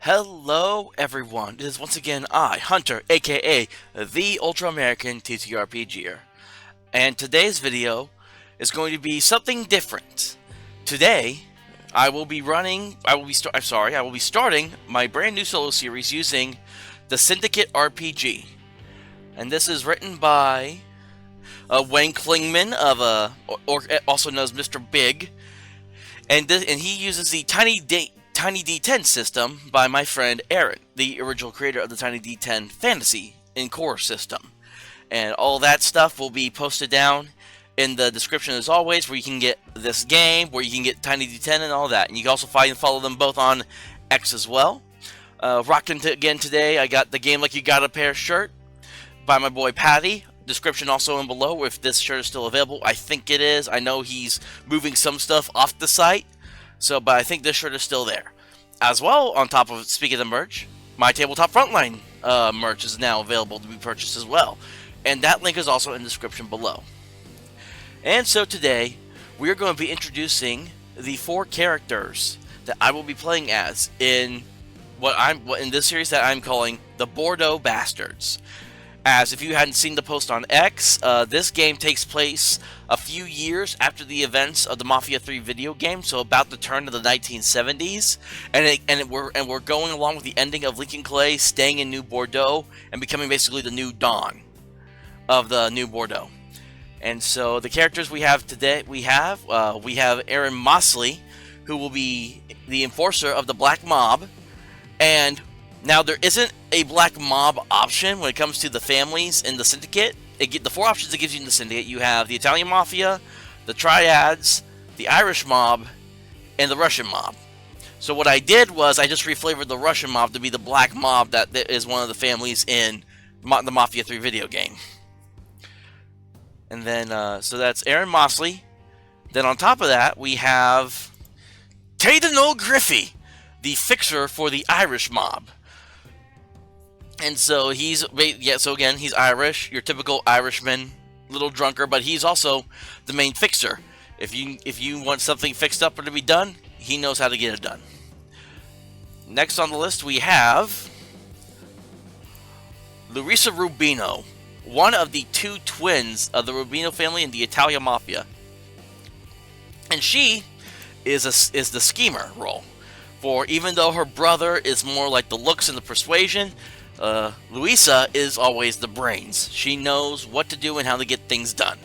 Hello everyone, it is once again I, Hunter, aka the Ultra American TTRPGer. And today's video is going to be something different. Today, I will be starting my brand new solo series using the Syndicate RPG. And this is written by Wayne Klingman or also known as Mr. Big. And he uses the Tiny D10 system by my friend Aaron, the original creator of the Tiny D10 Fantasy and Core system. And all that stuff will be posted down in the description as always, where you can get this game, where you can get Tiny D10 and all that. And you can also follow them both on X as well. Rocking again today, I got the Game Like You Got a Pair shirt by my boy Patty. Description also in below if this shirt is still available. I think it is. I know he's moving some stuff off the site. But I think this shirt is still there. As well, on top of, speaking of merch, my Tabletop Frontline merch is now available to be purchased as well. And that link is also in the description below. And so today, we are going to be introducing the 4 characters that I will be playing as in in this series that I'm calling the Bordeaux Bastards. As if you hadn't seen the post on X, this game takes place a few years after the events of the Mafia 3 video game, so about the turn of the 1970s, and we're going along with the ending of Lincoln Clay staying in New Bordeaux and becoming basically the new Dawn of the New Bordeaux. And so the characters we have today, we have Aaron Mosley, who will be the enforcer of the Black Mob, and now, there isn't a Black Mob option when it comes to the families in the Syndicate. The 4 options it gives you in the Syndicate. You have the Italian Mafia, the Triads, the Irish Mob, and the Russian Mob. So what I did was I just reflavored the Russian Mob to be the Black Mob that is one of the families in the Mafia 3 video game. And then, so that's Aaron Mosley. Then on top of that, we have Caden O'Griffey, the fixer for the Irish Mob. And so he's Irish, your typical Irishman, little drunker, but he's also the main fixer. If you want something fixed up or to be done, he knows how to get it done. Next on the list we have Larissa Rubino, one of the 2 twins of the Rubino family in the Italian Mafia. And she is the schemer role. For even though her brother is more like the looks and the persuasion, Luisa is always the brains. She knows what to do and how to get things done.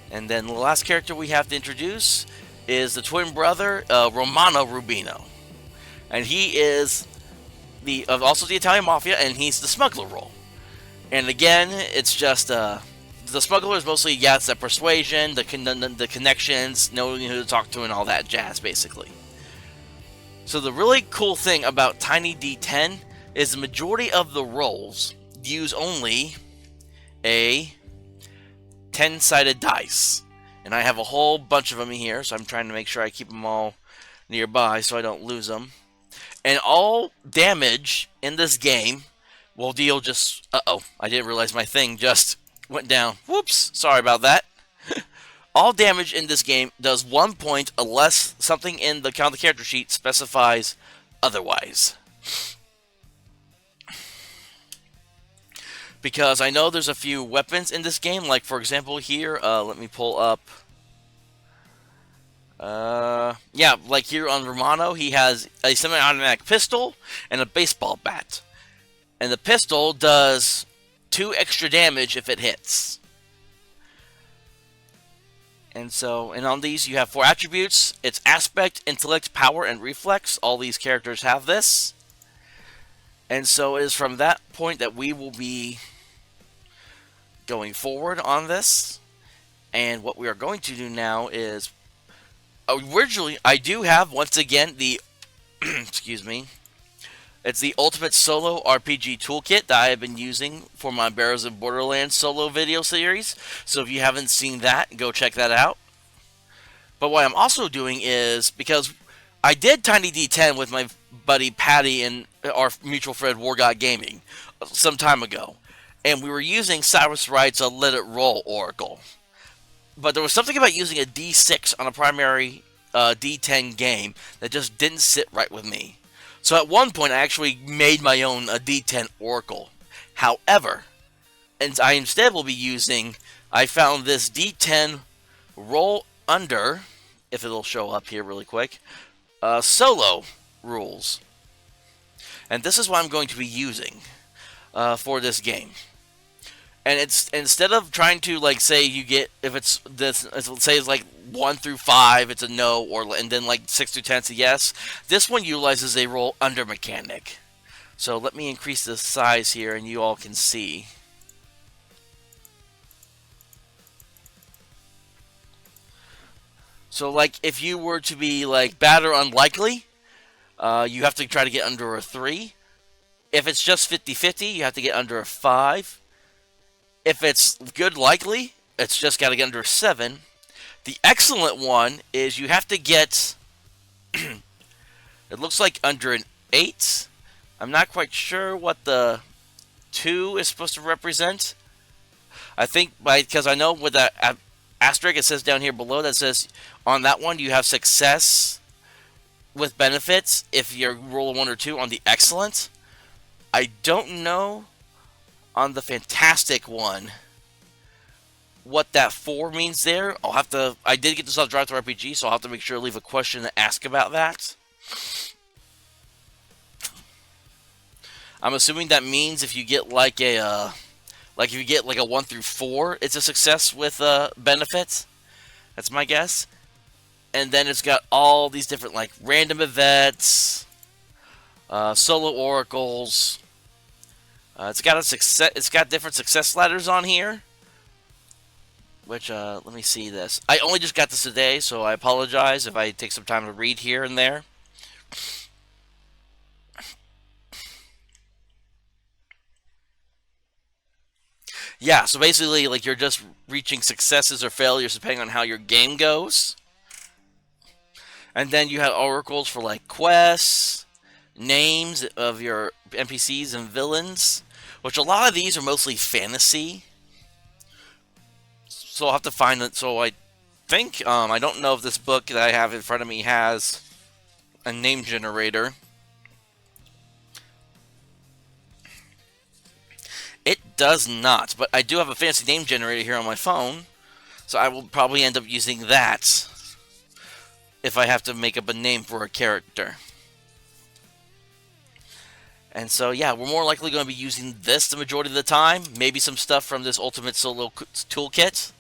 And then the last character we have to introduce is the twin brother, Romano Rubino. And he is also the Italian Mafia, and he's the smuggler role. And again, it's just, the smuggler is mostly, it's that persuasion, the connections, knowing who to talk to and all that jazz, basically. So the really cool thing about Tiny D10 is the majority of the roles use only a 10-sided dice. And I have a whole bunch of them here, so I'm trying to make sure I keep them all nearby so I don't lose them. And all damage in this game will deal just... I didn't realize my thing just went down. Whoops, sorry about that. All damage in this game does 1 point unless something in the character sheet specifies otherwise. Because I know there's a few weapons in this game, like for example here, let me pull up. Like here on Romano, he has a semi-automatic pistol and a baseball bat. And the pistol does 2 extra damage if it hits. And on these you have 4 attributes. It's aspect, intellect, power, and reflex. All these characters have this. And so it is from that point that we will be going forward on this. And what we are going to do now is, originally I do have, once again, the excuse me, it's the Ultimate Solo RPG Toolkit that I have been using for my Barrows of Borderlands solo video series. So if you haven't seen that, go check that out. But what I'm also doing is, because I did Tiny D10 with my buddy Patty and our mutual friend War God Gaming some time ago. And we were using Cyrus Wright's Let It Roll Oracle. But there was something about using a D6 on a primary D10 game that just didn't sit right with me. So at one point, I actually made my own a D10 Oracle. However, and I instead will be using, I found this D10 roll under, if it'll show up here really quick, solo rules. And this is what I'm going to be using for this game. And it's instead of trying to like say you get if it's this let's say it's like 1 through 5 it's a no, or and then like 6 through 10 it's a yes. This one utilizes a roll under mechanic. So let me increase the size here and you all can see. So like if you were to be like bad or unlikely, you have to try to get under a 3. If it's just 50-50, you have to get under a 5. If it's good likely, it's just got to get under a 7. The excellent one is you have to get, it looks like under an 8. I'm not quite sure what the 2 is supposed to represent. I think because I know with that asterisk it says down here below that says on that one you have success with benefits if you roll a 1 or 2 on the excellent. I don't know on the fantastic one what that 4 means there. I did get this off Drive to RPG, so I'll have to make sure to leave a question to ask about that. I'm assuming that means if you get like a if you get like a 1 through 4, it's a success with benefits. That's my guess. And then it's got all these different like random events, solo oracles. It's got different success ladders on here. Which let me see this. I only just got this today, so I apologize if I take some time to read here and there. Yeah, so basically, like you're just reaching successes or failures depending on how your game goes. And then you have oracles for like quests, names of your NPCs and villains, which a lot of these are mostly fantasy. So I'll have to find it. So I think, I don't know if this book that I have in front of me has a name generator. It does not, but I do have a fancy name generator here on my phone, so I will probably end up using that if I have to make up a name for a character. And so, yeah, we're more likely going to be using this the majority of the time. Maybe some stuff from this Ultimate Solo Toolkit.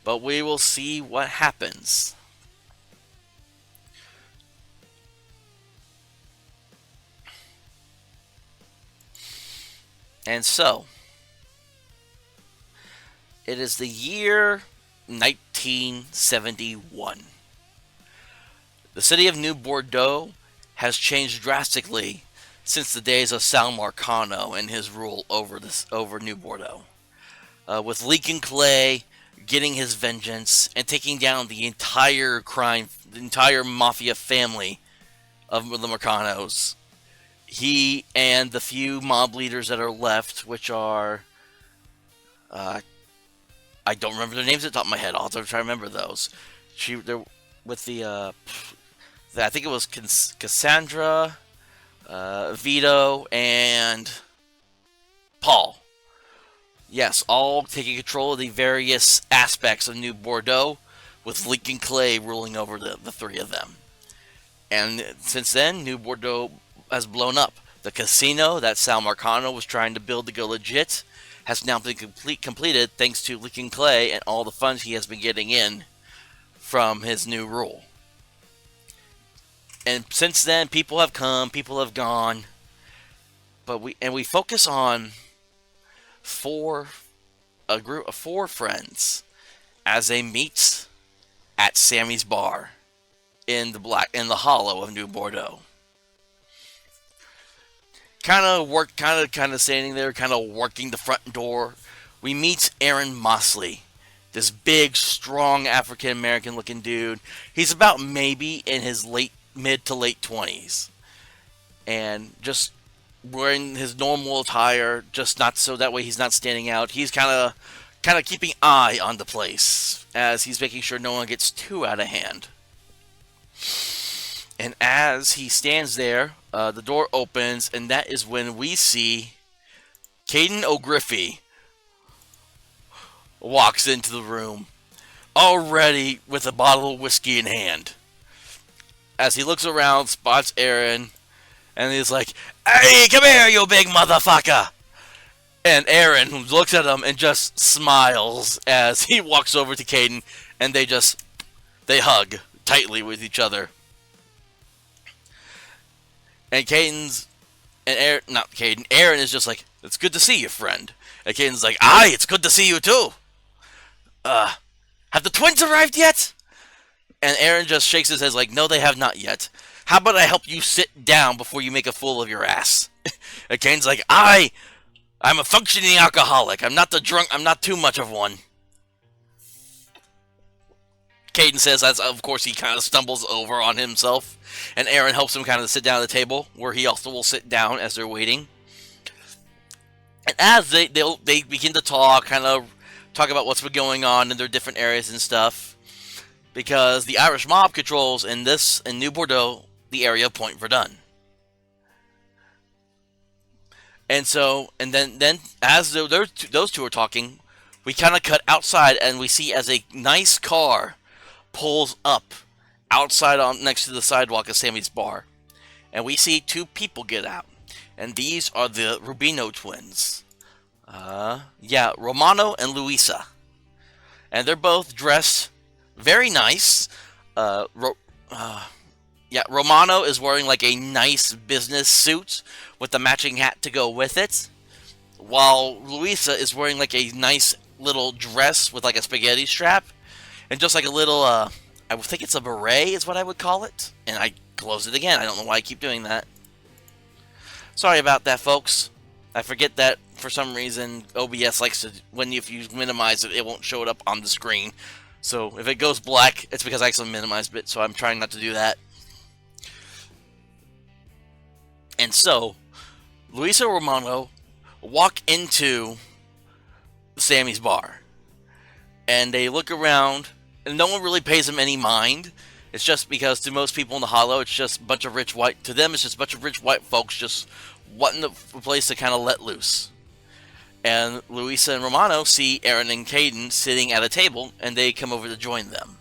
But we will see what happens. And so, it is the year 1971. The city of New Bordeaux has changed drastically since the days of Sal Marcano and his rule over New Bordeaux. With Leakin Clay getting his vengeance and taking down the entire mafia family of the Marcanos. He and the few mob leaders that are left, which are, I don't remember their names at the top of my head. I'll have to try to remember those. They're with I think it was Cassandra, Vito, and Paul. Yes, all taking control of the various aspects of New Bordeaux, with Leakin Clay ruling over the 3 of them. And since then, New Bordeaux has blown up. The casino that Sal Marcano was trying to build to go legit has now been completed thanks to Leakin Clay and all the funds he has been getting in from his new rule. And since then, people have come, people have gone, but we focus on a group of 4 friends as they meet at Sammy's bar in the hollow of New Bordeaux. Kind of standing there, kind of working the front door. We meet Aaron Mosley, this big, strong African American looking dude. He's about maybe in his mid to late 20s, and just wearing his normal attire, just not so that way he's not standing out. He's kind of keeping eye on the place as he's making sure no one gets too out of hand. And as he stands there, the door opens, and that is when we see Caden O'Griffey walks into the room, already with a bottle of whiskey in hand. As he looks around, spots Aaron, and he's like, "Hey, come here, you big motherfucker!" And Aaron looks at him and just smiles as he walks over to Caden, and they hug tightly with each other. And Aaron is just like, "It's good to see you, friend." And Caden's like, "Aye, it's good to see you too. Have the twins arrived yet?" And Aaron just shakes his head like, "No, they have not yet. How about I help you sit down before you make a fool of your ass?" And Caden's like, I'm a functioning alcoholic. I'm not too much of one." Caden says, as of course he kind of stumbles over on himself, and Aaron helps him kind of sit down at the table, where he also will sit down as they're waiting. And as they begin to talk about what's been going on in their different areas and stuff, because the Irish mob controls in New Bordeaux the area of Point Verdun. And so, and then as those two are talking, we kind of cut outside, and we see as a nice car pulls up outside on next to the sidewalk of Sammy's bar, and we see two people get out, and these are the Rubino twins. Romano and Luisa, and they're both dressed very nice. Romano is wearing like a nice business suit with the matching hat to go with it, while Luisa is wearing like a nice little dress with like a spaghetti strap and just like a little I think it's a beret is what I would call it. And I closed it again. I don't know why I keep doing that. Sorry about that, folks. I forget that for some reason OBS likes to, if you minimize it, it won't show it up on the screen. So if it goes black, it's because I actually minimized it, so I'm trying not to do that. And so, Luisa and Romano walk into Sammy's bar, and they look around, and no one really pays them any mind. It's just because to most people in the Hollow, it's just a bunch of rich white. To them, it's just a bunch of rich white folks just wanting a place to kind of let loose. And Luisa and Romano see Aaron and Caden sitting at a table, and they come over to join them.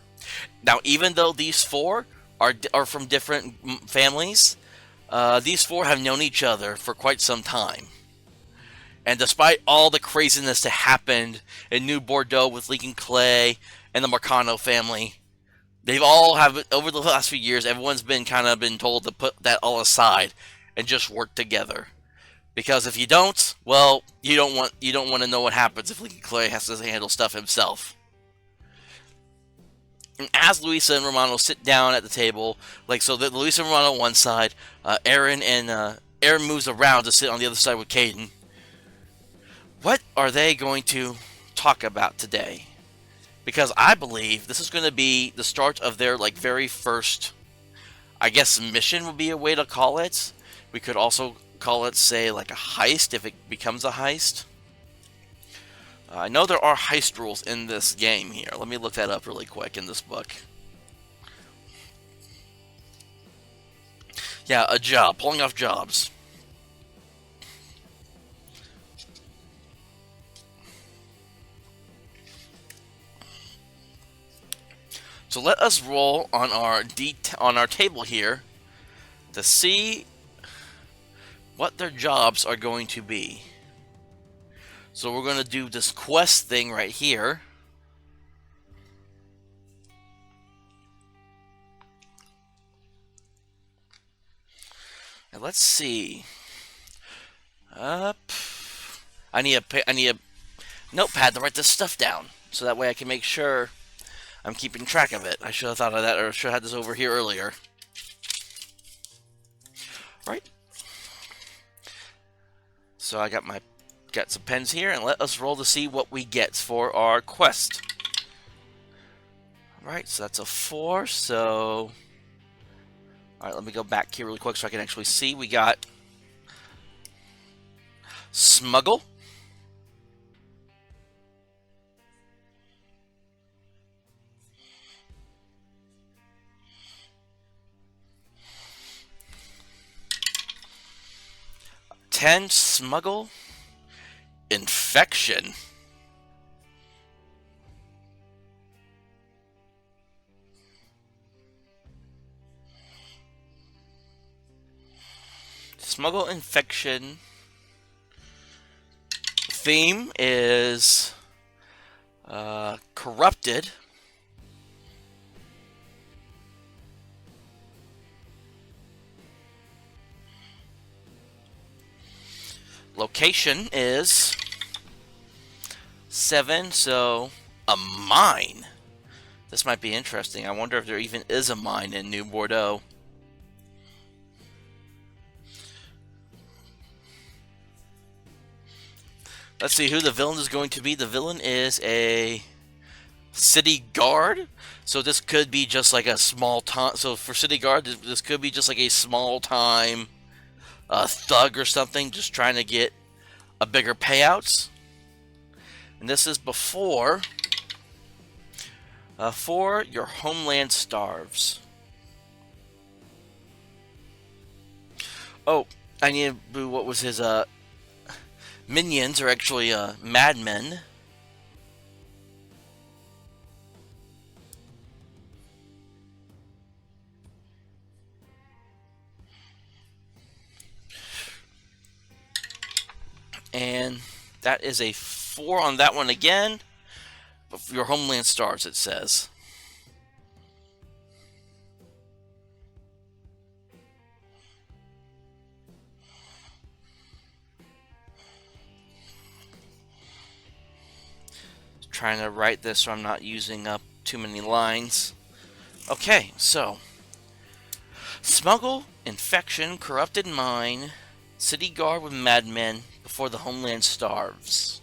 Now, even though these four are from different families, these four have known each other for quite some time. And despite all the craziness that happened in New Bordeaux with Lincoln Clay and the Marcano family, they've all over the last few years, everyone's been told to put that all aside and just work together. Because if you don't, well, you don't want to know what happens if Lincoln Clay has to handle stuff himself. And as Luisa and Romano sit down at the table, Luisa and Romano on one side, Aaron moves around to sit on the other side with Caden. What are they going to talk about today? Because I believe this is going to be the start of their very first, I guess, mission would be a way to call it. We could also call it, say, like a heist if it becomes a heist. I know there are heist rules in this game here. Let me look that up really quick in this book. Yeah, a job. Pulling off jobs. So let us roll on our table here to see what their jobs are going to be. So we're going to do this quest thing right here. And let's see. I need a notepad to write this stuff down, so that way I can make sure I'm keeping track of it. I should have thought of that, or should have had this over here earlier. Right. So I got some pens here, and let us roll to see what we get for our quest. Alright, so that's a 4, so... Alright, let me go back here really quick so I can actually see. We got... Smuggle. 10 smuggle infection. Smuggle infection. Theme is corrupted. Location is 7, so a mine. This might be interesting. I wonder if there even is a mine in New Bordeaux. Let's see who the villain is going to be. The villain is a city guard. So this could be just like a small time. So for city guard, this could be just like a small time thug or something, just trying to get a bigger payouts. And this is before your homeland starves. Oh, I need to. What was his minions are actually madmen. And that is a 4 on that one again. But your homeland starves, it says. Trying to write this so I'm not using up too many lines. Okay, so smuggle, infection, corrupted mine, city guard with madmen before the homeland starves.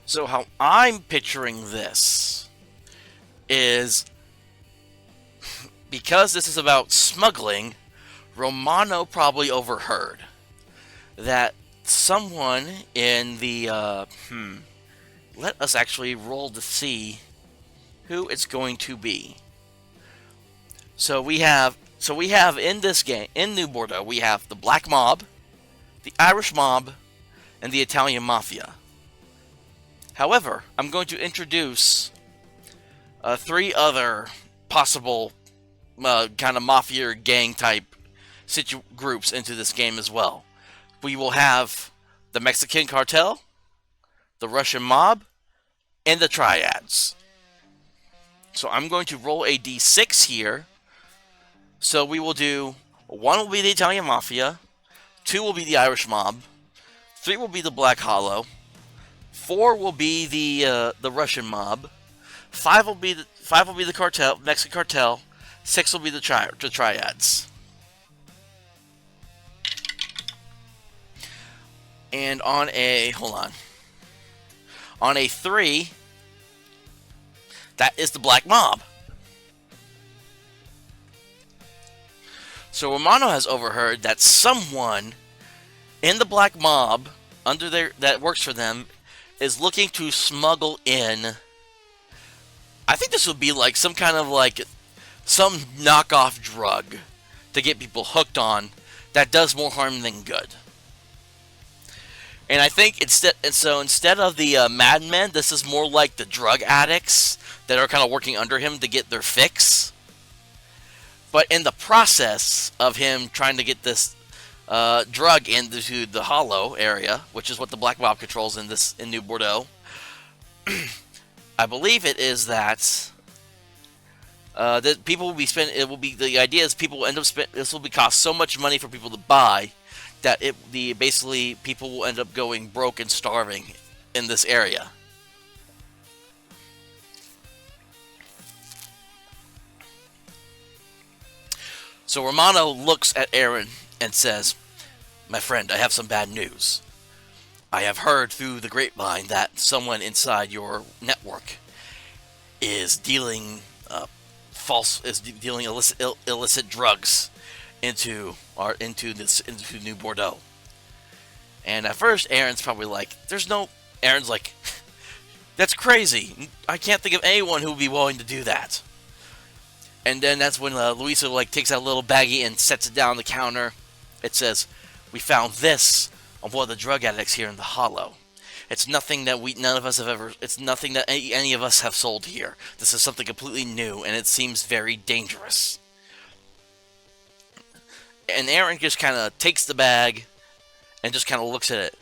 So how I'm picturing this is, because this is about smuggling, Romano probably overheard that someone in the let us actually roll to see who it's going to be. So we have in this game, in New Bordeaux, we have the Black Mob, the Irish Mob, and the Italian Mafia. However, I'm going to introduce 3 other possible kind of mafia or gang type groups into this game as well. We will have the Mexican cartel, the Russian mob, and the triads. So I'm going to roll a d6 here. So we will do 1 will be the Italian Mafia, 2 will be the Irish mob, 3 will be the Black Hollow, 4 will be the Russian mob, 5 will be the cartel, Mexican cartel, 6 will be the triads. And on a on a 3, that is the Black Mob. So Romano has overheard that someone in the Black Mob that works for them is looking to smuggle in. I think this would be like some kind of like some knockoff drug to get people hooked on that does more harm than good. And I think instead of the madmen, this is more like the drug addicts that are kind of working under him to get their fix. But in the process of him trying to get this drug into the Hollow area, which is what the Black Mob controls in New Bordeaux, I believe it is that people will be spending. It will be the idea is people will end up spending. This will be cost so much money for people to buy that basically people will end up going broke and starving in this area. So Romano looks at Aaron and says, "My friend, I have some bad news. I have heard through the grapevine that someone inside your network is dealing illicit drugs into New Bordeaux." And at first, Aaron's probably like, Aaron's like, "That's crazy. I can't think of anyone who would be willing to do that." And then that's when Luisa takes out a little baggie and sets it down on the counter. It says, We found this on one of the drug addicts here in the Hollow. It's nothing that none of us have ever. It's nothing that any of us have sold here. This is something completely new, and it seems very dangerous. And Aaron just kind of takes the bag and just kind of looks at it.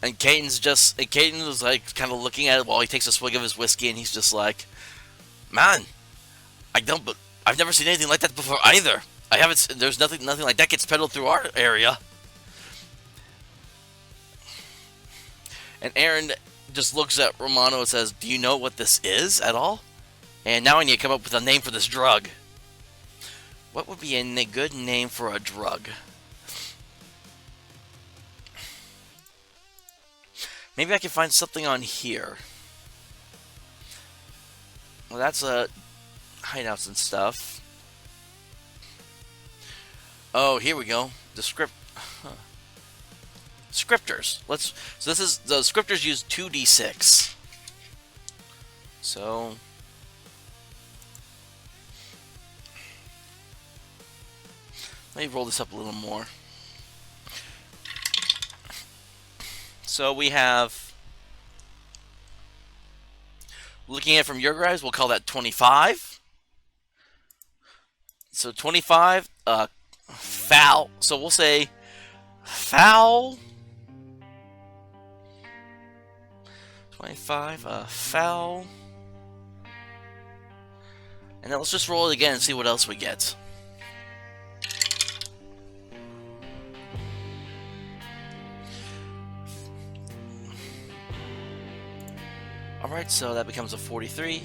And Caden was like kind of looking at it while he takes a swig of his whiskey, and he's just like, "Man, but I've never seen anything like that before either. There's nothing like that gets peddled through our area." And Aaron just looks at Romano and says, "Do you know what this is at all? And now I need to come up with a name for this drug. What would be a good name for a drug? Maybe I can find something on here. Well, that's hideouts and stuff. Oh, here we go. Descriptors. So this is the descriptors use 2d6. So let me roll this up a little more. So we have, looking at it from your guys, we'll call that 25. So 25, foul. So we'll say foul. 25, foul. And then let's just roll it again and see what else we get. Alright, so that becomes a 43.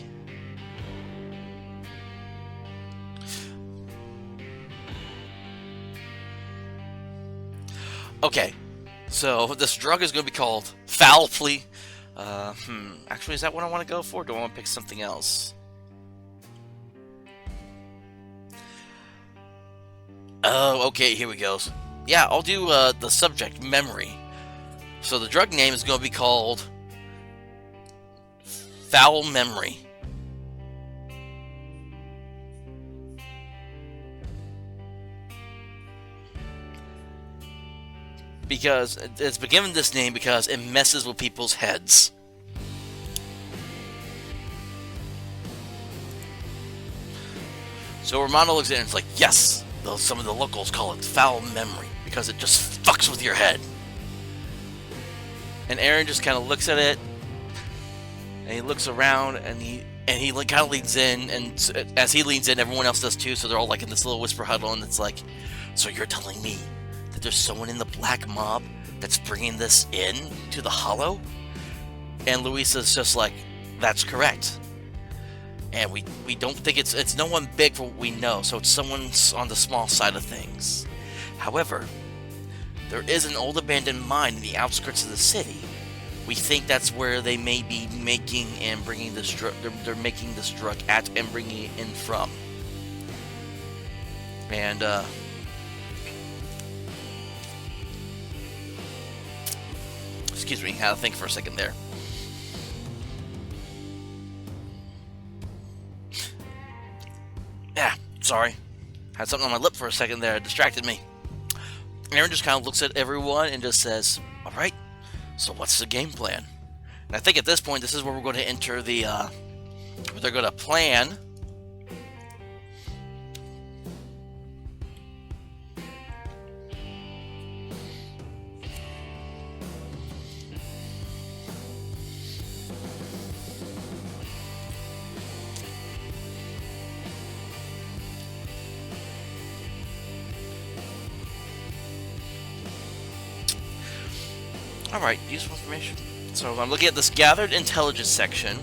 Okay, so this drug is going to be called Foul Plea. Actually, is that what I want to go for? Or do I want to pick something else? Oh, okay, here we go. Yeah, I'll do the subject, memory. So the drug name is going to be called Foul Memory. Because it's been given this name because it messes with people's heads. So Romano looks at it and it's like, yes, some of the locals call it Foul Memory because it just fucks with your head. And Aaron just kind of looks at it, and he looks around, and he kind of leans in, and as he leans in, everyone else does too. So they're all like in this little whisper huddle, and it's like, so you're telling me that there's someone in the black mob that's bringing this in to the Hollow? And Luisa's just like, that's correct. And we don't think it's no one big for what we know, so it's someone on the small side of things. However, there is an old abandoned mine in the outskirts of the city. We think that's where they may be making and bringing this drug. They're making this drug at and bringing it in from. And excuse me, had to think for a second there. Yeah, sorry. Had something on my lip for a second there. It distracted me. Aaron just kind of looks at everyone and just says, alright, so what's the game plan? And I think at this point, this is where we're going to enter the, where they're going to plan. Alright, useful information. So I'm looking at this gathered intelligence section.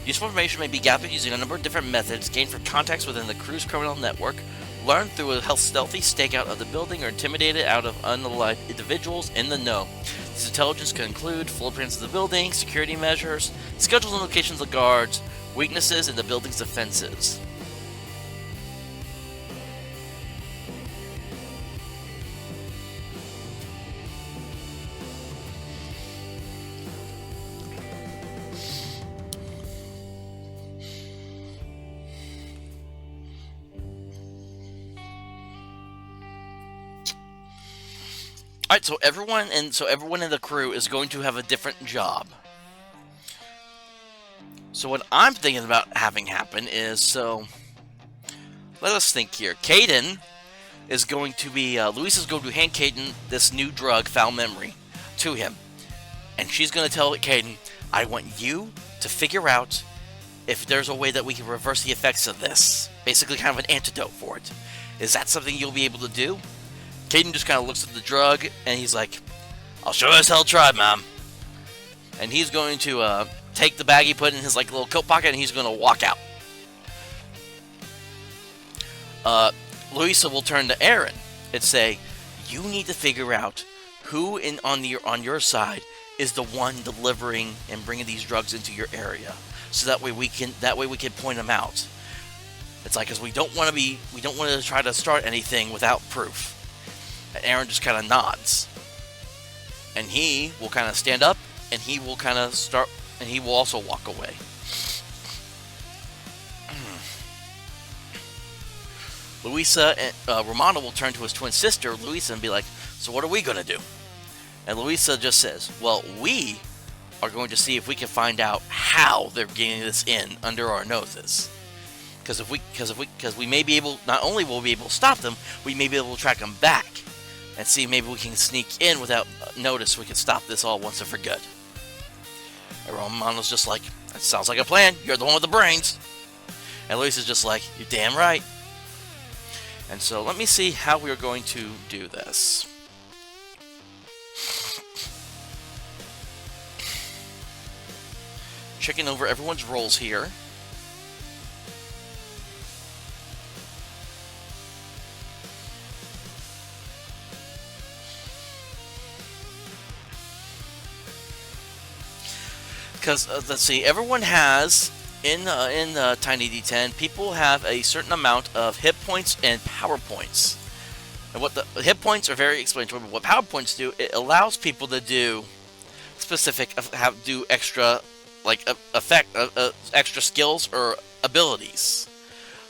Useful information may be gathered using a number of different methods gained from contacts within the crew's criminal network, learned through a stealthy stakeout of the building, or intimidated out of unalive individuals in the know. This intelligence can include footprints of the building, security measures, schedules and locations of guards, weaknesses in the building's defenses. Alright, so everyone in the crew is going to have a different job. So what I'm thinking about having happen is, so let us think here. Caden is going to be, Luis is going to hand Caden this new drug, foul memory, to him. And she's going to tell Caden, I want you to figure out if there's a way that we can reverse the effects of this. Basically kind of an antidote for it. Is that something you'll be able to do? Caden just kind of looks at the drug, and he's like, I'll sure as hell try, Mom. And he's going to take the bag he put in his like little coat pocket, and he's going to walk out. Louisa will turn to Aaron and say, you need to figure out who on your side is the one delivering and bringing these drugs into your area, so that way we can point them out. It's like, because we don't want to try to start anything without proof. And Aaron just kind of nods, and he will kind of stand up, and he will kind of start, and he will also walk away. Louisa and Romano will turn to his twin sister, Louisa, and be like, so what are we going to do? And Louisa just says, well, we are going to see if we can find out how they're getting this in under our noses. Because we may be able, not only will we be able to stop them, we may be able to track them back and see maybe we can sneak in without notice. We can stop this all once and for good. And Romano's just like, that sounds like a plan. You're the one with the brains. And Louisa's just like, you're damn right. And so let me see how we're going to do this. Checking over everyone's roles here. Because, let's see, everyone has, in Tiny D10, people have a certain amount of hit points and power points. And what the hit points are very explanatory, but what power points do, it allows people to do specific, do extra, like, extra skills or abilities.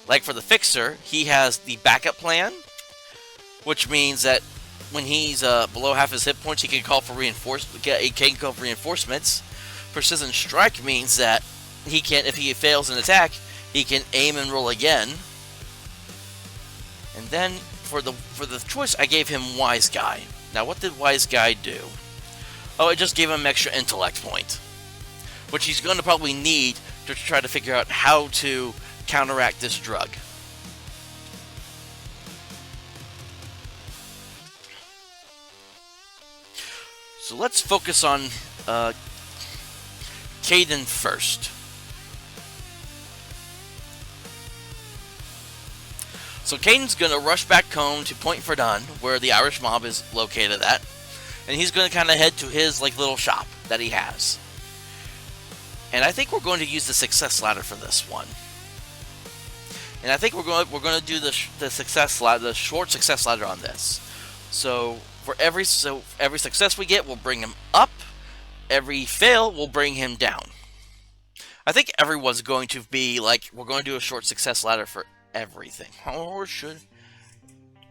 Like for the Fixer, he has the backup plan, which means that when he's below half his hit points, he can call for reinforcements. Precision Strike means that he can, if he fails an attack, he can aim and roll again. And then for the choice, I gave him Wise Guy. Now, what did Wise Guy do? Oh, it just gave him an extra intellect point, which he's going to probably need to try to figure out how to counteract this drug. So let's focus on Caden first. So Caden's going to rush back home to Point Verdun, where the Irish mob is located at, and he's going to kind of head to his like little shop that he has. And I think we're going to use the success ladder for this one. And I think we're going to do the success ladder, the short success ladder on this. So for every success we get, we'll bring him up. Every fail will bring him down. I think everyone's going to be like, we're going to do a short success ladder for everything. Or should...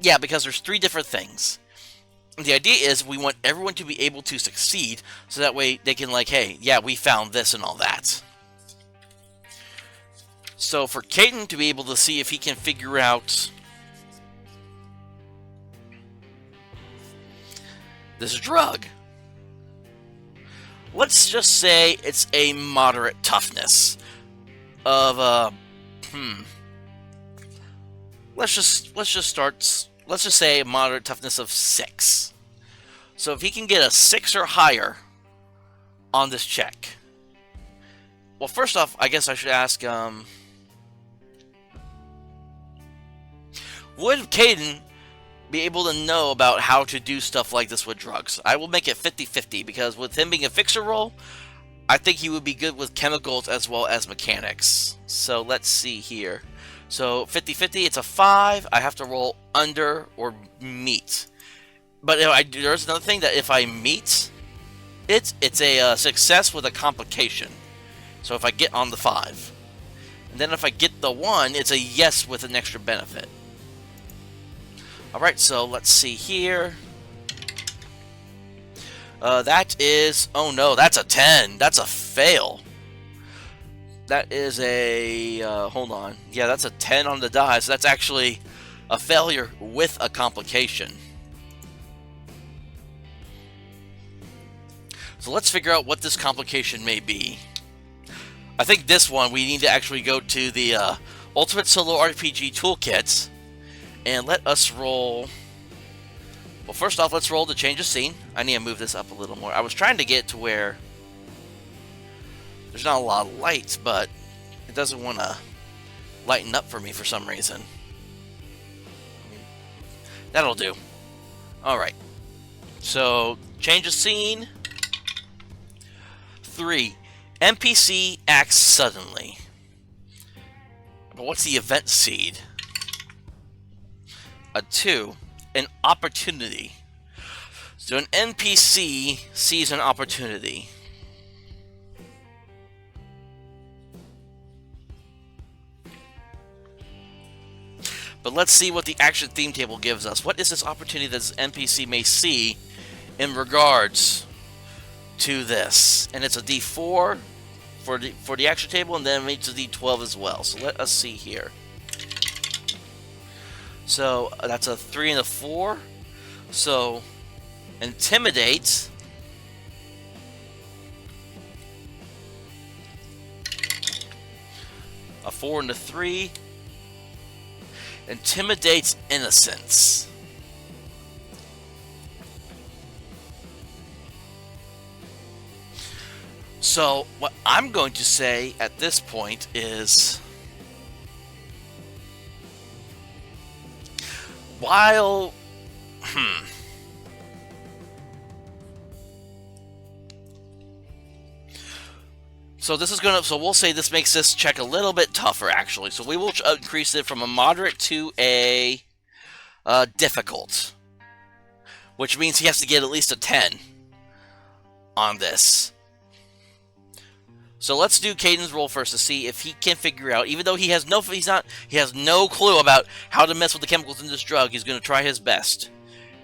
Yeah, because there's 3 different things. The idea is we want everyone to be able to succeed, so that way they can like, hey, yeah, we found this and all that. So for Caden to be able to see if he can figure out this drug, let's just say it's a moderate toughness of let's just say a moderate toughness of 6. So if he can get a 6 or higher on this check, well, first off, I guess I should ask, would Caden be able to know about how to do stuff like this with drugs? I will make it 50-50, because with him being a Fixer role, I think he would be good with chemicals as well as mechanics. So let's see here. So 50-50, it's a 5. I have to roll under or meet. But there's another thing, that if I meet, it's a success with a complication. So if I get on the 5. And then if I get the 1, it's a yes with an extra benefit. Alright, so let's see here. That is... Oh no, that's a 10. That's a fail. That is a... hold on. Yeah, that's a 10 on the die, so that's actually a failure with a complication. So let's figure out what this complication may be. I think this one, we need to actually go to the Ultimate Solo RPG Toolkit, and let us roll... Well, first off, let's roll the change of scene. I need to move this up a little more. I was trying to get to where there's not a lot of lights, but it doesn't want to lighten up for me for some reason. That'll do. Alright. So, change of scene. 3. NPC acts suddenly. But what's the event seed? A 2. An opportunity. So an NPC sees an opportunity. But let's see what the action theme table gives us. What is this opportunity that this NPC may see in regards to this? And it's a D4 for the action table, and then it's a D12 as well. So let us see here. So that's a 3 and a 4. So intimidate. A 4 and a 3. Intimidates innocence. So what I'm going to say at this point is, while so this is gonna, so we'll say this makes this check a little bit tougher actually. So we will increase it from a moderate to a difficult, which means he has to get at least a 10 on this. So let's do Caden's roll first to see if he can figure out, even though he has no clue about how to mess with the chemicals in this drug, he's going to try his best.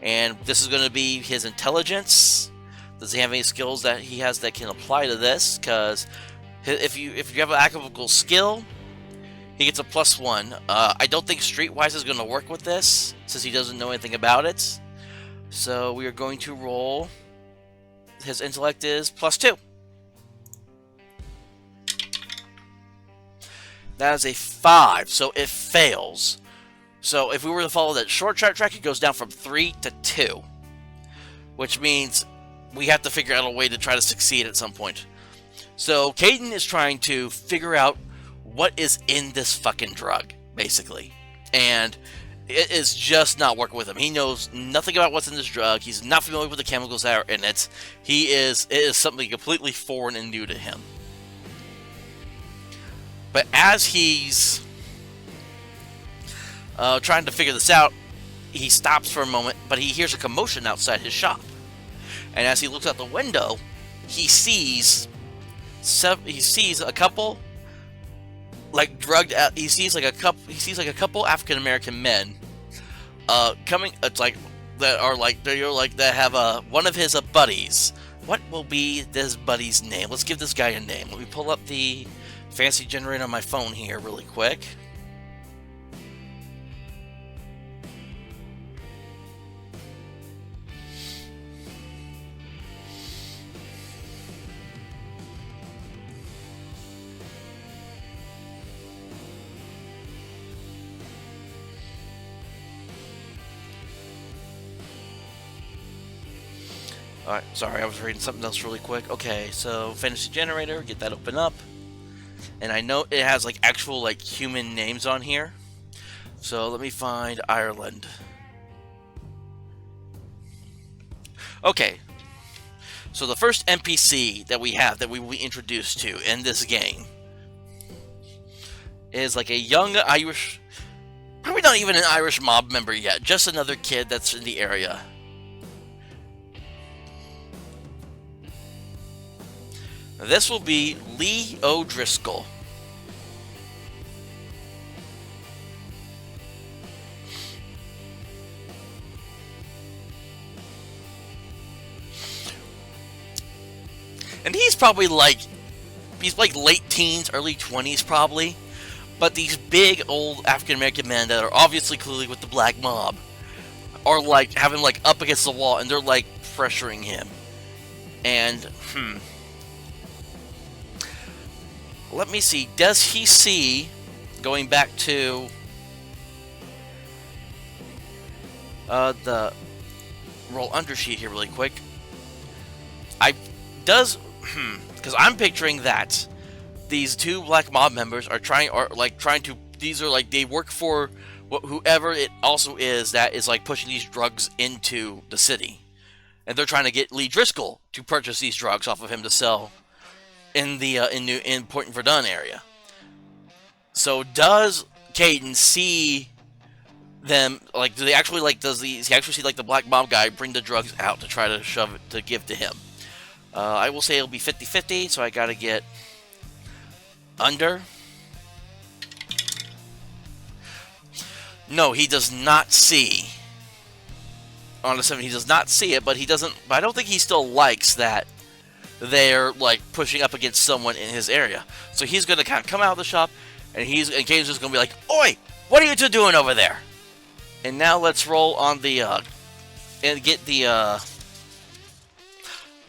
And this is going to be his intelligence. Does he have any skills that he has that can apply to this? Because if you have an actionable skill, he gets a +1. I don't think Streetwise is going to work with this, since he doesn't know anything about it. So we are going to roll. His intellect is +2. That is a 5, so it fails. So if we were to follow that short track, it goes down from 3 to 2. Which means we have to figure out a way to try to succeed at some point. So Caden is trying to figure out what is in this fucking drug, basically. And it is just not working with him. He knows nothing about what's in this drug. He's not familiar with the chemicals that are in it. It is something completely foreign and new to him. But as he's trying to figure this out, he stops for a moment, but he hears a commotion outside his shop. And as he looks out the window, he sees a couple like drugged out. He sees like a couple African American men coming. It's like that have one of his buddies. What will be this buddy's name? Let's give this guy a name. Let me pull up the fancy generator on my phone here really quick. Alright, sorry, I was reading something else really quick. Okay, so fantasy generator, get that open up. And I know it has like actual like human names on here. So let me find Ireland. Okay. So the first NPC that we have that we will be introduced to in this game is like a young Irish, probably not even an Irish mob member yet, just another kid that's in the area. This will be Lee O'Driscoll. And he's like late teens, early 20s probably. But these big old African American men that are obviously clearly with the black mob are like having like up against the wall, and they're like pressuring him. And let me see. Does he see? Going back to the roll undersheet here, really quick. Because I'm picturing that these two black mob members are trying to. These are like they work for whoever it also is that is like pushing these drugs into the city, and they're trying to get Lee Driscoll to purchase these drugs off of him to sell in the in Point Verdun area. So does Caden see them? Like, do they actually like? Does he actually see like the black mob guy bring the drugs out to try to shove it to give to him? I will say it'll be 50-50, so I gotta get under. No, he does not see. On the 7, he does not see it, but he doesn't. But I don't think he still likes that they're like pushing up against someone in his area. So he's gonna kind of come out of the shop, and Caden's just gonna be like, "Oi, what are you two doing over there?" And now let's roll on the and get the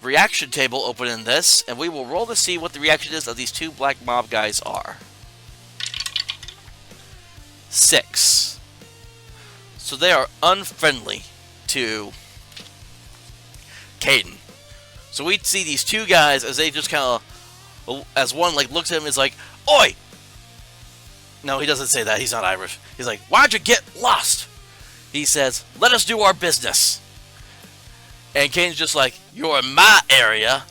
reaction table open in this, and we will roll to see what the reaction is of these two black mob guys are. 6. So they are unfriendly to Caden. So we see these two guys as they just kind of, as one like looks at him and is like, "Oi!" No, he doesn't say that. He's not Irish. He's like, "Why'd you get lost?" He says, "Let us do our business." And Caden's just like, "You're in my area,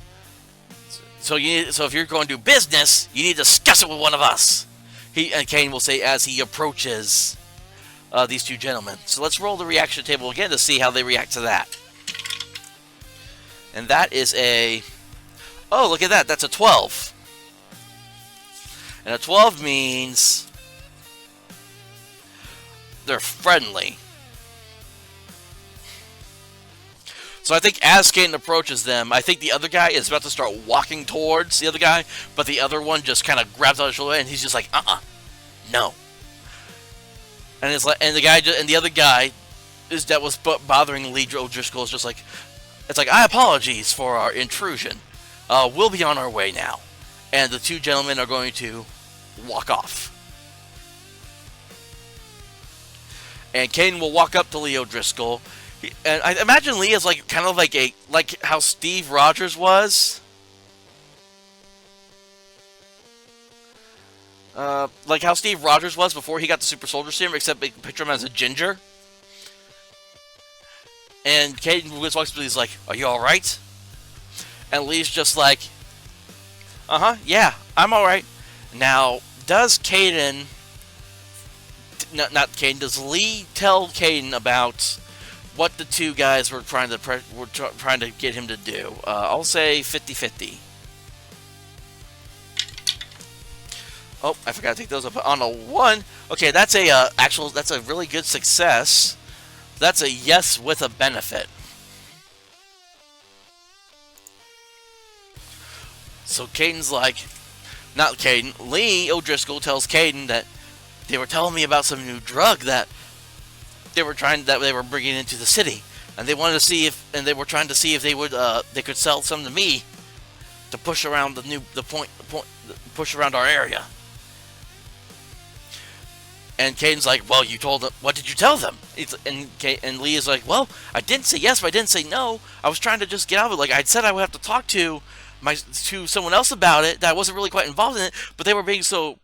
so if you're going to do business, you need to discuss it with one of us." And Caden will say as he approaches these two gentlemen. So let's roll the reaction table again to see how they react to that. And that is a... Oh, look at that. That's a 12. And a 12 means they're friendly. So I think as Caden approaches them, I think the other guy is about to start walking towards the other guy, but the other one just kind of grabs on his shoulder, and he's just like, no. And it's like, and the other guy that was bothering Lee Driscoll is just like, it's like, "I apologize for our intrusion. We'll be on our way now." And the two gentlemen are going to walk off. And Caden will walk up to Leo Driscoll. And I imagine Lee is like kind of like how Steve Rogers was. Like how Steve Rogers was before he got the super soldier serum, except they picture him as a ginger. And Caden walks up to Lee, he's like, "Are you alright?" And Lee's just like, "Yeah, I'm alright." Now, does Caden... Not Caden, does Lee tell Caden about what the two guys were trying to get him to do? I'll say 50-50. Oh, I forgot to take those up on a 1. Okay, that's that's a really good success. That's a yes with a benefit. So Caden's like, not Caden, Lee O'Driscoll tells Caden that they were telling me about some new drug that they were bringing into the city, and they wanted to see if, and they were trying to see if they could sell some to me to push around push around our area. And Caden's like, "Well, you told them. What did you tell them?" And Lee is like, "Well, I didn't say yes, but I didn't say no. I was trying to just get out of it. Like I said, I would have to talk to someone else about it. That I wasn't really quite involved in it, but they were being so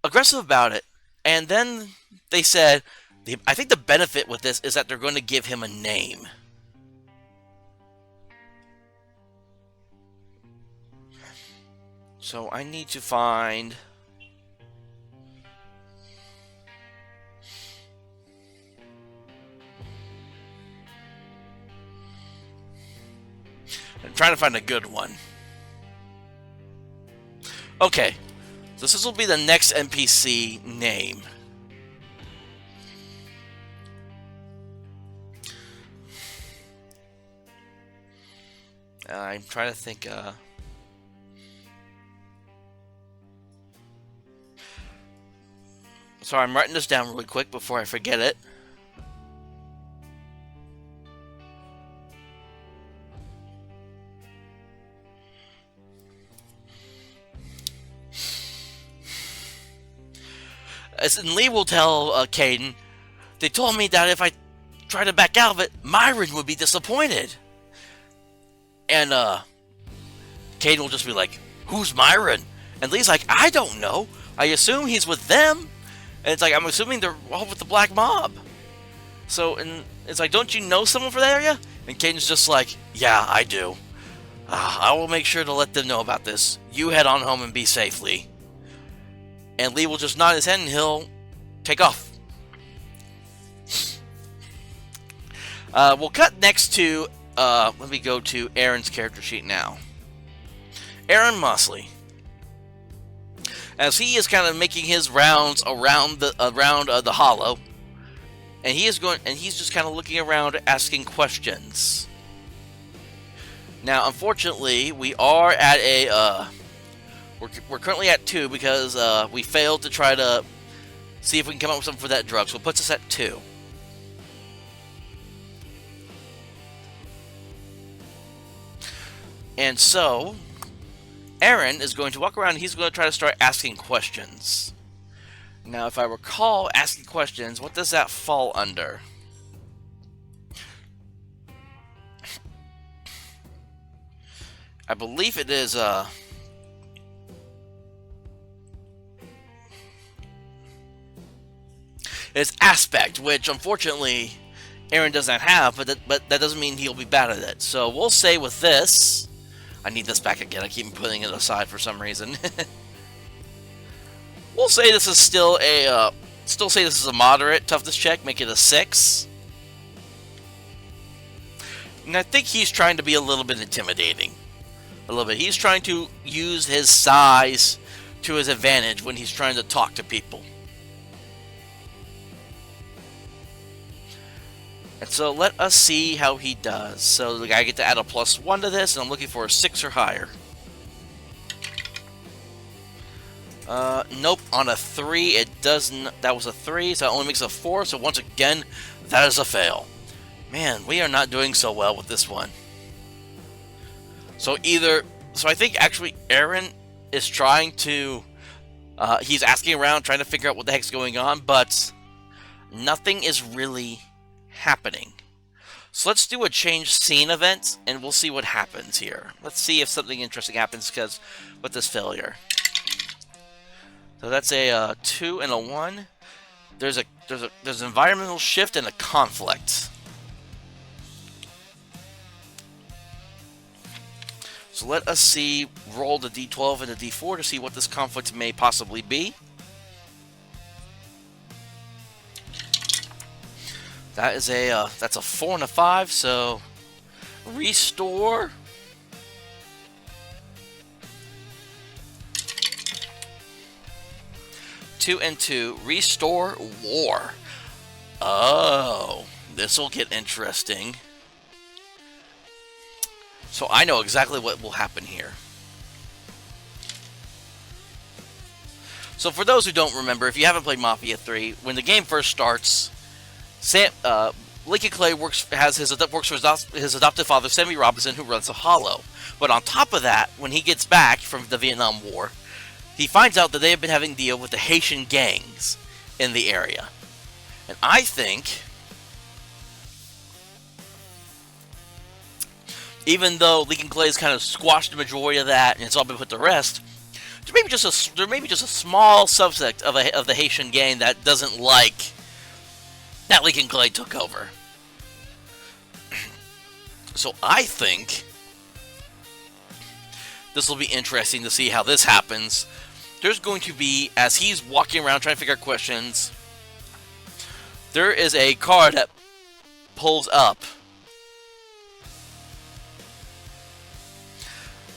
aggressive about it." And then they said, I think the benefit with this is that they're going to give him a name. So I need to find... I'm trying to find a good one. Okay. So this will be the next NPC name. I'm trying to think, Sorry, I'm writing this down really quick before I forget it. And Lee will tell Caden, they told me that if I try to back out of it, Myron would be disappointed. And Caden will just be like, who's Myron? And Lee's like, I don't know. I assume he's with them. And it's like, I'm assuming they're all with the Black Mob. So, and it's like, don't you know someone for that area? And Caden's just like, yeah, I do. I will make sure to let them know about this. You head on home and be safe, Lee. And Lee will just nod his head and he'll take off. We'll cut next to, let me go to Aaron's character sheet now. Aaron Mosley. As he is kind of making his rounds around the hollow, and he's just kind of looking around, asking questions. Now, unfortunately, we are at a we're currently at 2 because we failed to try to see if we can come up with something for that drug, so it puts us at 2. And so, Aaron is going to walk around and he's going to try to start asking questions. Now, if I recall asking questions, what does that fall under? I believe it is, it's aspect, which unfortunately Aaron doesn't have, but that doesn't mean he'll be bad at it. So we'll say with this, I need this back again. I keep putting it aside for some reason. We'll say this is still a moderate toughness check. Make it a 6. And I think he's trying to be a little bit intimidating. A little bit. He's trying to use his size to his advantage when he's trying to talk to people. And so let us see how he does. So I get to add a +1 to this, and I'm looking for a 6 or higher. Nope, on a 3 it doesn't. That was a 3, so it only makes a 4. So once again, that is a fail. Man, we are not doing so well with this one. So I think actually Aaron is trying to, he's asking around, trying to figure out what the heck's going on, but nothing is really happening. So let's do a change scene event and we'll see what happens here. Let's see if something interesting happens because with this failure. So that's a 2 and a 1. There's an environmental shift and a conflict. So let us see, roll the D12 and the D4 to see what this conflict may possibly be. That is that's a 4 and a 5, so restore. Two and 2, restore war. Oh, this will get interesting. So I know exactly what will happen here. So for those who don't remember, if you haven't played Mafia 3, when the game first starts, Lincoln Clay works for his adoptive father, Sammy Robinson, who runs the Hollow. But on top of that, when he gets back from the Vietnam War, he finds out that they have been having to deal with the Haitian gangs in the area. And I think, even though Lincoln Clay has kind of squashed the majority of that and it's all been put to rest, there may be just a small subsect of the Haitian gang that doesn't like that Lincoln Clay took over. So I think this will be interesting to see how this happens. There's going to be, as he's walking around trying to figure out questions, there is a car that pulls up.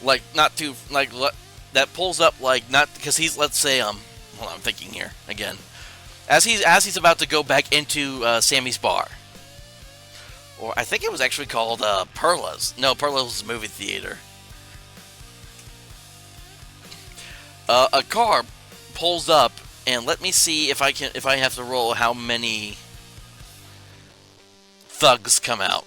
That pulls up, not because he's, let's say, hold on, I'm thinking here again. As he's about to go back into Sammy's bar. Or I think it was actually called Perla's. No, Perla's was a movie theater. A car pulls up And let me see if I have to roll how many thugs come out.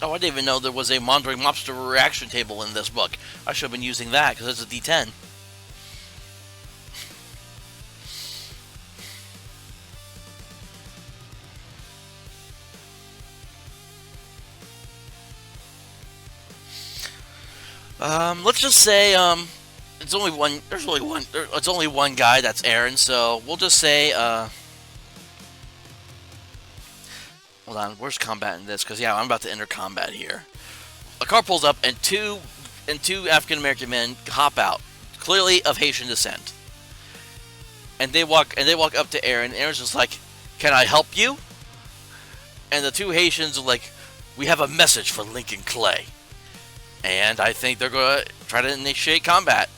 Oh, I didn't even know there was a Wandering Mobster reaction table in this book. I should have been using that, because it's a D10. Let's just say, it's only one, it's only one guy, that's Aaron, so we'll just say, hold on, where's combat in this? Because, yeah, I'm about to enter combat here. A car pulls up, and two African-American men hop out, clearly of Haitian descent. And they walk up to Aaron, and Aaron's just like, "Can I help you?" And the two Haitians are like, "We have a message for Lincoln Clay." And I think they're going to try to initiate combat.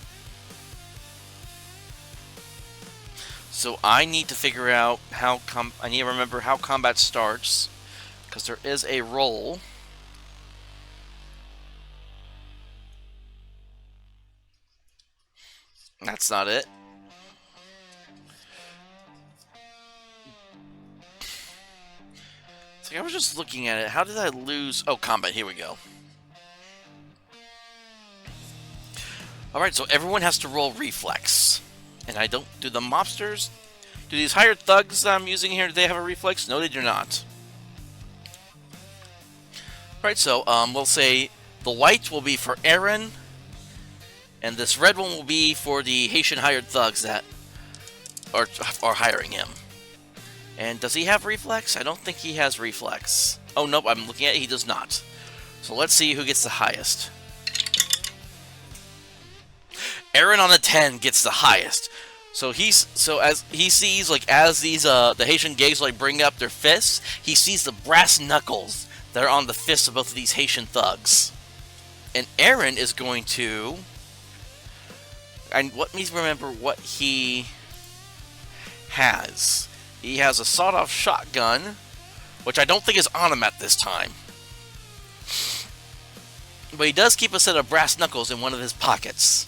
So I need to figure out I need to remember how combat starts, because there is a roll. That's not it. So I was just looking at it. How did I lose? Oh, combat. Here we go. Alright, so everyone has to roll reflex. And I don't... Do the mobsters... Do these hired thugs I'm using here, do they have a reflex? No, they do not. Alright, so we'll say the white will be for Aaron. And this red one will be for the Haitian hired thugs that are hiring him. And does he have reflex? I don't think he has reflex. Oh, nope, I'm looking at it. He does not. So let's see who gets the highest. Aaron on a 10 gets the highest. So as he sees, like, as these the Haitian gigs like bring up their fists, he sees the brass knuckles that are on the fists of both of these Haitian thugs. And Aaron is going to... And let me remember what he has. He has a sawed-off shotgun, which I don't think is on him at this time. But he does keep a set of brass knuckles in one of his pockets.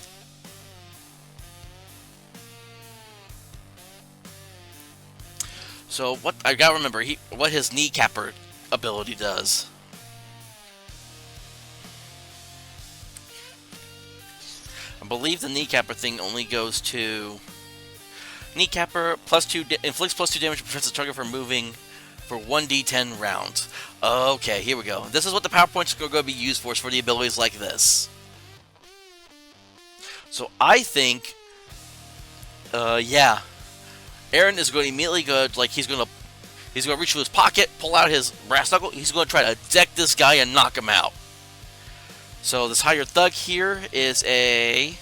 So what I gotta remember, what his kneecapper ability does. I believe the kneecapper thing only goes to kneecapper inflicts +2 damage and prevents the target from moving for 1d10 rounds. Okay, here we go. This is what the PowerPoints are going to be used for the abilities like this. So I think, yeah. Aaron is going to immediately go, like, he's going to reach to his pocket, pull out his brass knuckle. He's going to try to deck this guy and knock him out. So this hired thug here is a...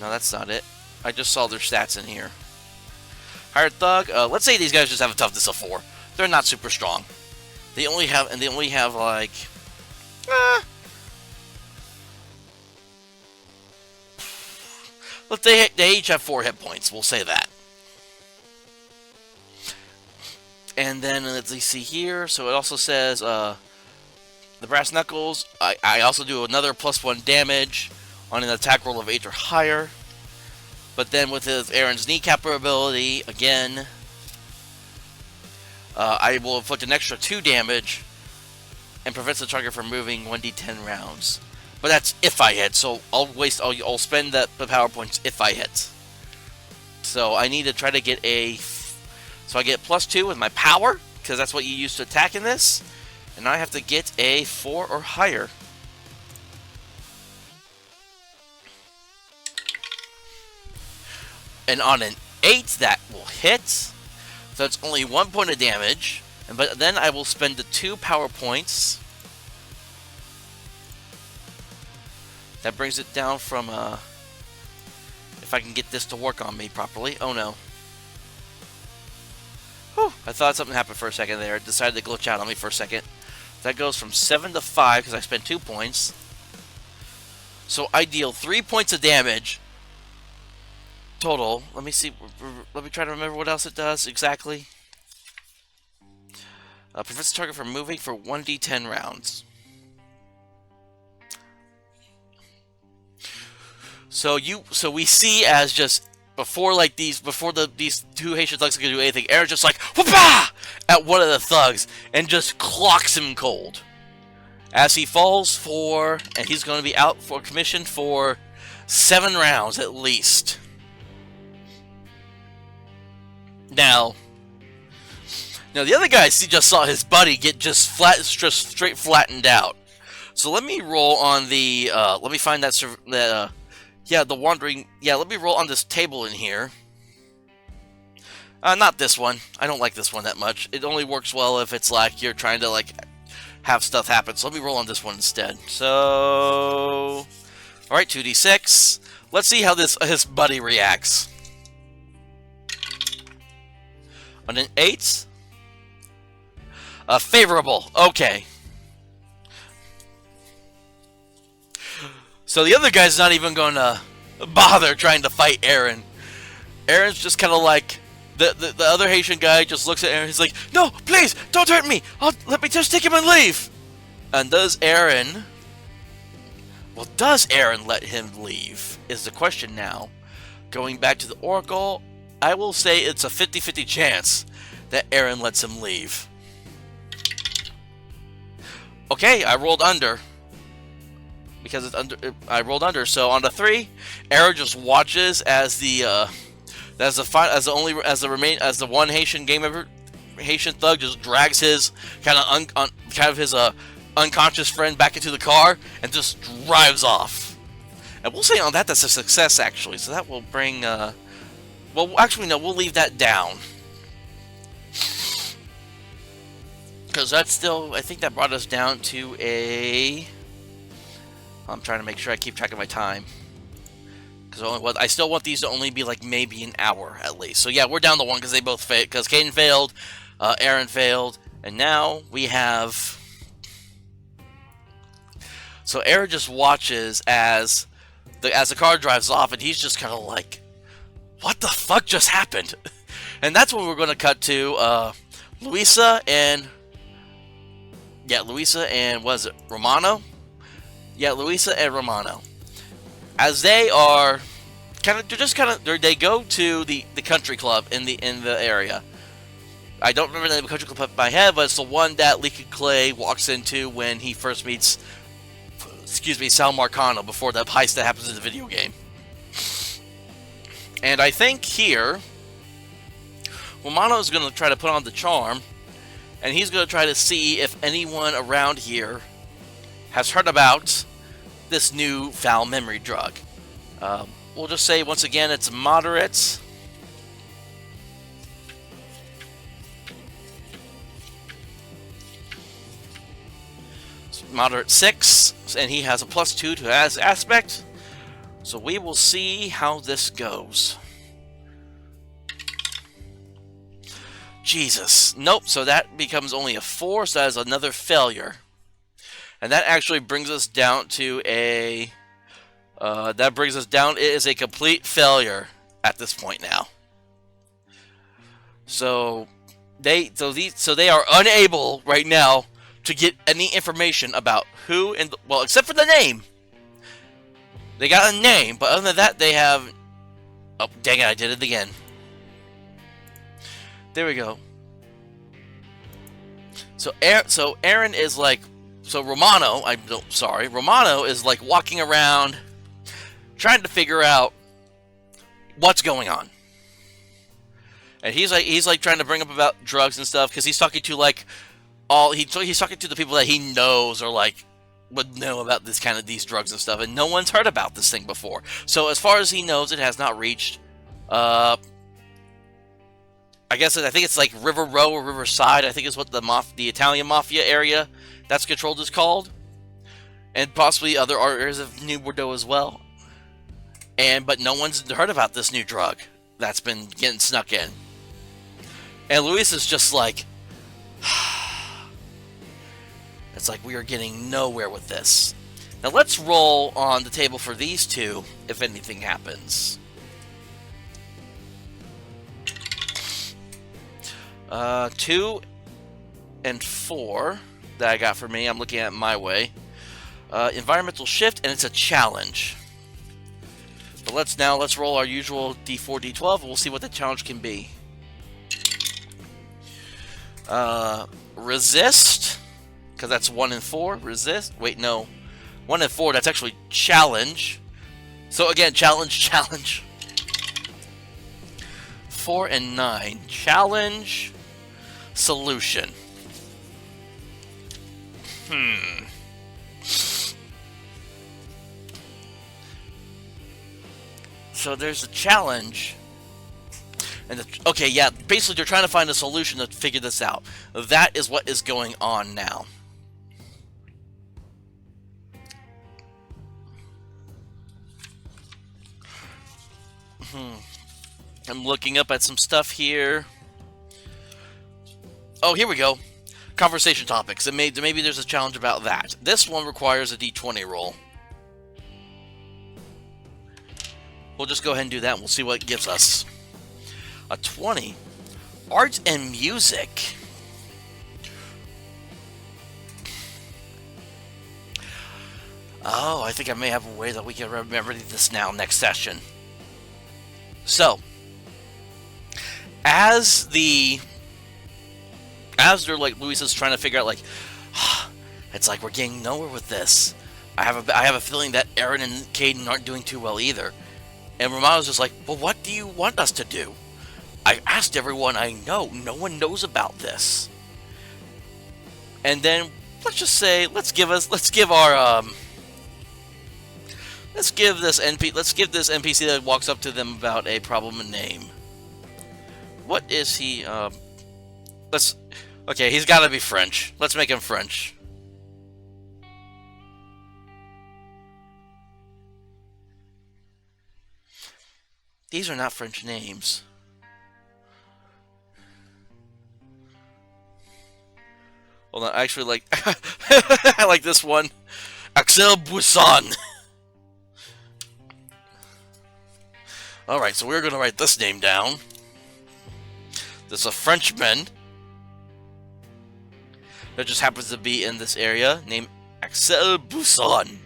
No, that's not it. I just saw their stats in here. Hired thug. Let's say these guys just have a toughness of 4. They're not super strong. They only have like... Look, they each have 4 hit points. We'll say that. And then let's see here. So it also says the brass knuckles. I also do another +1 damage on an attack roll of 8 or higher. But then with Aaron's kneecapper ability, again, I will inflict an extra 2 damage and prevents the target from moving 1d10 rounds. But that's if I hit, so I'll spend the power points if I hit. So I need to try to get so I get +2 with my power, because that's what you use to attack in this. And I have to get a 4 or higher. And on an 8, that will hit. So it's only 1 point of damage. But then I will spend the 2 power points. That brings it down from, if I can get this to work on me properly. Oh no. Whew, I thought something happened for a second there. It decided to glitch out on me for a second. That goes from 7 to 5 because I spent 2 points. So I deal 3 points of damage total. Let me see. Let me try to remember what else it does exactly. Prevents the target from moving for 1d10 rounds. So we see as just before these two Haitian thugs can do anything, Aaron's just like whoopah at one of the thugs and just clocks him cold as he falls and he's going to be out for commission for 7 rounds at least. Now the other guy just saw his buddy get just straight flattened out. So let me roll on the let me find that yeah, the wandering. Yeah, let me roll on this table in here. Not this one. I don't like this one that much. It only works well if it's like you're trying to like have stuff happen. So let me roll on this one instead. So, all right, 2d6. Let's see how his buddy reacts. On an 8, favorable. Okay. So the other guy's not even going to bother trying to fight Aaron. Aaron's just kind of like, the other Haitian guy just looks at Aaron. He's like, no, please, don't hurt me. Let me just take him and leave. And does Aaron let him leave is the question now. Going back to the Oracle, I will say it's a 50-50 chance that Aaron lets him leave. Okay, I rolled under. Because it's under, I rolled under. So on the 3, Aaron just watches as the one Haitian thug just drags his his unconscious friend back into the car and just drives off. And we'll say on that's a success actually. So that will bring well, actually no, we'll leave that down. Because that's still, I think that brought us down to a. I'm trying to make sure I keep track of my time. Because I still want these to only be like maybe an hour at least. So yeah, we're down to 1 because they both failed. Because Caden failed, Aaron failed, and now we have. So Aaron just watches as the car drives off, and he's just kind of like, "What the fuck just happened?" And that's when we're going to cut to Luisa and was it Romano? Yeah, Luisa and Romano. As they are they go to the country club in the area. I don't remember the name of the country club in my head, but it's the one that Leaky Clay walks into when he first meets Sal Marcano before the heist that happens in the video game. And I think here Romano is going to try to put on the charm, and he's going to try to see if anyone around here has heard about this new foul memory drug. We'll just say once again it's moderate. Moderate 6, and he has a +2 to his aspect. So we will see how this goes. Jesus. Nope, so that becomes only a 4, so that is another failure. And that actually brings us down to a... it is a complete failure at this point now. So they are unable right now to get any information about who well, except for the name. They got a name, but other than that, they have... Oh, dang it, I did it again. There we go. So Aaron is like... So Romano is like walking around trying to figure out what's going on. And he's like trying to bring up about drugs and stuff because he's talking to like he's talking to the people that he knows or like would know about these drugs and stuff, and no one's heard about this thing before. So as far as he knows, it has not reached I think it's like River Row or Riverside, I think is what the Italian Mafia area that's controlled is called. And possibly other areas of New Bordeaux as well. But no one's heard about this new drug that's been getting snuck in. And Luis is just like... It's like we are getting nowhere with this. Now let's roll on the table for these two if anything happens. 2 and 4 that I got for me. I'm looking at my way. Environmental shift, and it's a challenge. But let's roll our usual D4, D12, and we'll see what the challenge can be. Resist, because that's 1 and 4. Resist. Wait, no. 1 and 4, that's actually challenge. So again, challenge. 4 and 9. Challenge. Solution. So there's a challenge. And okay, yeah, basically they're trying to find a solution to figure this out. That is what is going on now. I'm looking up at some stuff here. Oh, here we go. Conversation topics. And maybe there's a challenge about that. This one requires a D20 roll. We'll just go ahead and do that, and we'll see what it gives us. A 20. Art and music. Oh, I think I may have a way that we can remember this now next session. So, as they're like, Luis is trying to figure out, like, it's like we're getting nowhere with this. I have a feeling that Aaron and Caden aren't doing too well either. And Romano's just like, well, what do you want us to do? I asked everyone I know. No one knows about this. And then let's just say, let's give this NPC that walks up to them about a problem a name. What is he? Okay, he's got to be French. Let's make him French. These are not French names. Hold on, I actually like I like this one. Axel Buisson. Alright, so we're gonna write this name down. There's a Frenchman that just happens to be in this area named Axel Buisson.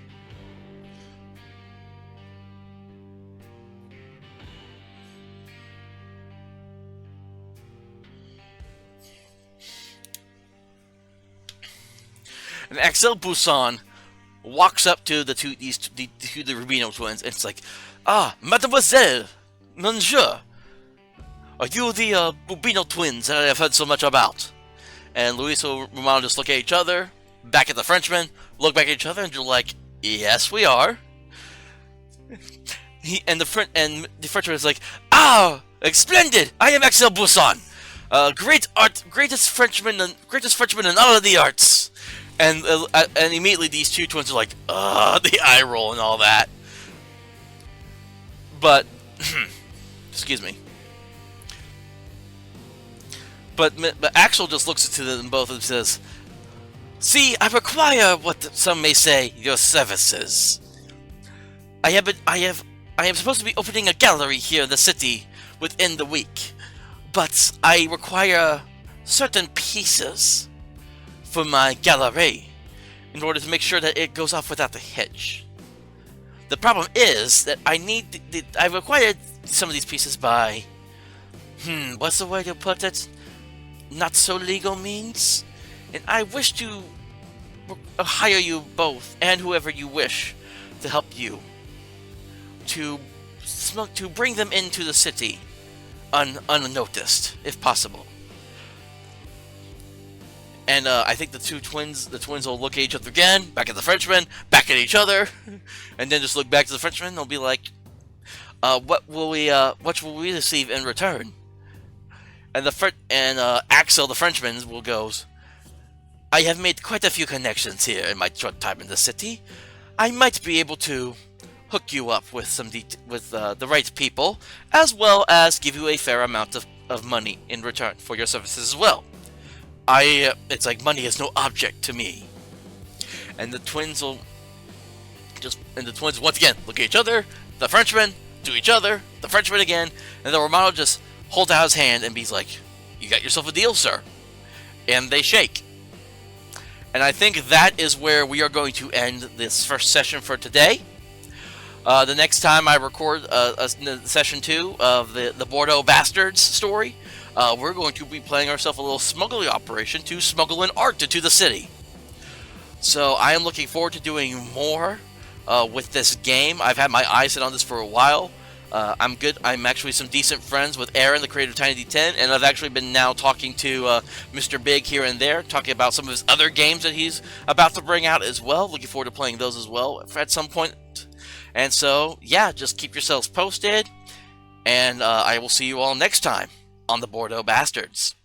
And Axel Buisson walks up to the Rubino twins, and it's like, "Ah, Mademoiselle, Monsieur, are you the Rubino twins that I have heard so much about?" And Luis and Romano just look at each other, back at the Frenchman, look back at each other, and you're like, "Yes, we are." The Frenchman is like, "Ah, splendid! I am Axel Buisson, greatest Frenchman in all of the arts." And immediately these two twins are like, the eye roll and all that. But, excuse me. But Axel just looks to them both and says, "See, I require what some may say your services. I am supposed to be opening a gallery here in the city within the week, but I require certain pieces for my gallery in order to make sure that it goes off without a hitch. The problem is that I required some of these pieces by, what's the way to put it? Not so legal means? And I wish to hire you both, and whoever you wish, to help you, to bring them into the city unnoticed, if possible." And I think the twins will look at each other again, back at the Frenchman, back at each other, and then just look back to the Frenchman. They'll be like, what will we receive in return?" And Axel, the Frenchman, goes, "I have made quite a few connections here in my short time in the city. I might be able to hook you up with the right people, as well as give you a fair amount of money in return for your services as well. It's like money is no object to me." And the twins once again look at each other, the Frenchman, to each other, the Frenchman again, and then Romano just holds out his hand and be like, you got yourself a deal, sir. And they shake. And I think that is where we are going to end this first session for today. The next time I record session 2 of the Bordeaux Bastards story, we're going to be playing ourselves a little smuggling operation to smuggle in art into the city. So I am looking forward to doing more with this game. I've had my eyes set on this for a while. I'm good. I'm actually some decent friends with Aaron, the creator of Tiny D10, and I've actually been now talking to Mr. Big here and there, talking about some of his other games that he's about to bring out as well. Looking forward to playing those as well at some point. And so, yeah, just keep yourselves posted, and I will see you all next time on the Bordeaux Bastards.